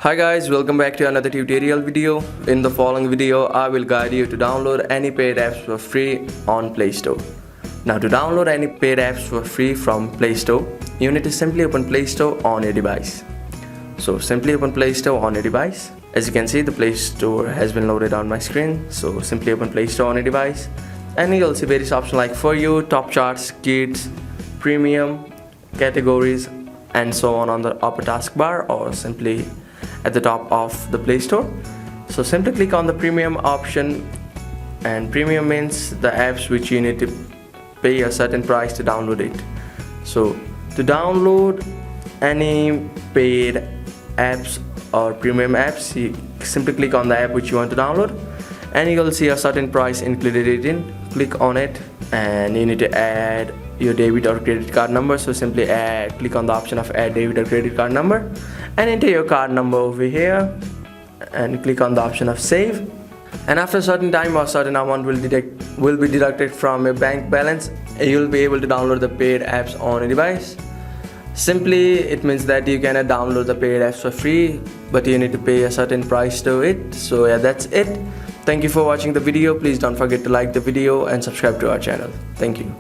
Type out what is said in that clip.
Hi guys, welcome back to another tutorial video. In the following video, I will guide you to download any paid apps for free on Play Store. Now to download any paid apps for free from Play Store, you need to simply open Play Store on your device. So simply open Play Store on your device. As you can see, the Play Store has been loaded on my screen. So simply open Play Store on your device and you'll see various options like For You, Top Charts, Kids, Premium, Categories and so on the upper taskbar or simply at the top of the Play Store. So simply click on the premium option, and premium means the apps which you need to pay a certain price to download it. So to download any paid apps or premium apps, you simply click on the app which you want to download and you'll see a certain price included in. Click on it and you need to add your debit or credit card number. So simply click on the option of add debit or credit card number and enter your card number over here and click on the option of save, and after a certain time a certain amount will be deducted from your bank balance and you'll be able to download the paid apps on your device. Simply it means that you can download the paid apps for free, but you need to pay a certain price to it. So yeah, that's it. Thank you for watching the video. Please don't forget to like the video and subscribe to our channel. Thank you.